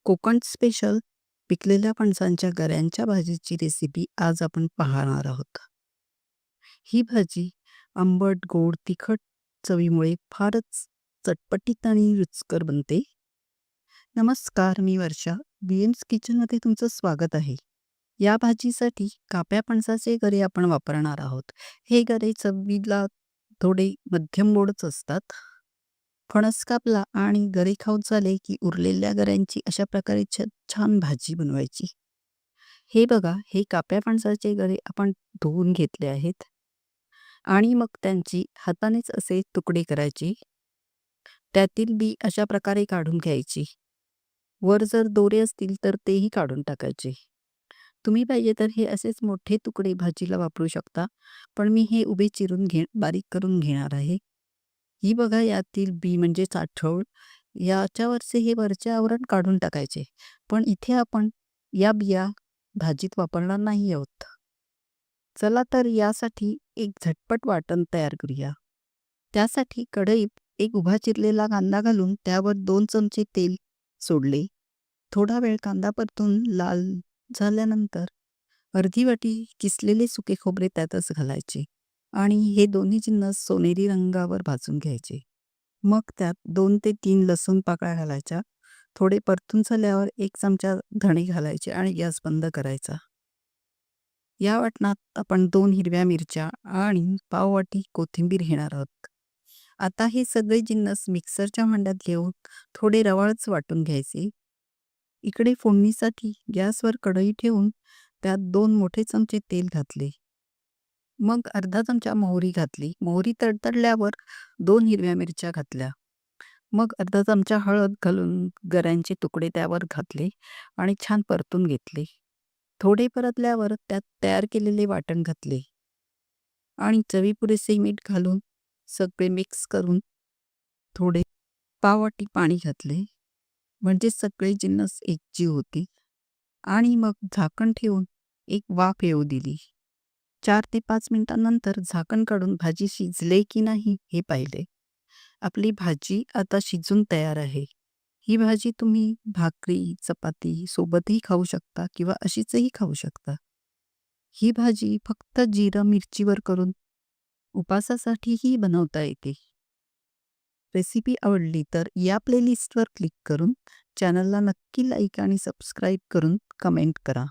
Konkan special पिकलेल्या फणसांच्या गऱ्यांच्या भाजीची recipe आज आपण पाहणार आहोत. ही भाजी आंबट, गोड, तिखट चवीमुळे फारच चटपटीत आणि रुचकर बनते. नमस्कार, मी वर्षा. बीएम्स किचनमध्ये तुमचं स्वागत आहे. या भाजीसाठी काप्या फणसाचे गरे आपण वापरणार आहोत. हे गरे चवीला थोडे मध्यम गोडच असतात. फणस कापला आणि गरे खाऊन झाले की उरलेल्या गऱ्यांची अशा प्रकारे छान भाजी बनवायची. हे बघा, हे काप्या फणसाचे गरे आपण धुवून घेतले आहेत आणि मग त्यांची हातानेच असे तुकडे करायचे. त्यातील बी अशा प्रकारे काढून घ्यायची. वर जर दोरे असतील तर तेही काढून टाकायचे. तुम्ही पाहिजे तर हे असेच मोठे तुकडे भाजीला वापरू शकता, पण मी हे उभे चिरून बारीक करून घेणार आहे. ही बघा, यातील बी म्हणजे साठवळ, याच्यावरचे हे वरचे आवरण काढून टाकायचे. पण इथे आपण या बिया भाजीत वापरणार नाही आहोत. चला तर यासाठी एक झटपट वाटण तयार करूया. त्यासाठी कढईत एक उभा चिरलेला कांदा घालून त्यावर 2 चमचे तेल सोडले. थोडा वेळ कांदा परतून लाल झाल्यानंतर अर्धी वाटी किसलेले सुके खोबरे त्यातच घालायचे आणि हे दोन्ही जिन्नस सोनेरी रंगावर भाजून घ्यायचे. मग त्यात 2 ते 3 लसूण पाकळ्या घालायच्या. थोडे परतून झाल्यावर 1 चमचा धणे घालायचे आणि गॅस बंद करायचा. या वाटणात आपण 2 हिरव्या मिरच्या आणि पाव वाटी कोथिंबीर घेणार आहोत. आता हे सगळे जिन्नस मिक्सरच्या भांड्यात घेऊन थोडे रवाळच वाटून घ्यायचे. इकडे फोडणीसाठी गॅसवर कढई ठेवून त्यात 2 मोठे चमचे तेल घातले. मग अर्धा चमचा मोहरी घातली. मोहरी तडतडल्यावर 2 हिरव्या मिरच्या घातल्या. मग अर्धा चमचा हळद घालून गऱ्यांचे तुकडे त्यावर घातले आणि छान परतून घेतले. थोडे परतल्यावर त्यात तयार केलेले वाटण घातले आणि चवीपुरेसे मीठ घालून सगळे मिक्स करून थोडे पाववाटी पाणी घातले, म्हणजे सगळे जिन्नस एकजीव होतील. आणि मग झाकण ठेवून एक वाफ येऊ दिली. 4 ते 5 मिनिटांनंतर झाकण काढून भाजी शिजले की नाही हे पाहिले. आपली भाजी आता शिजून तयार आहे. ही भाजी तुम्ही भाकरी, चपाती सोबतही खाऊ शकता किंवा अशीचही खाऊ शकता. ही भाजी फक्त जिरं मिरचीवर करून उपासासाठीही बनवता येते. रेसिपी आवडली तर या प्लेलिस्टवर क्लिक करून चॅनलला नक्की लाईक आणि सबस्क्राईब करून कमेंट करा.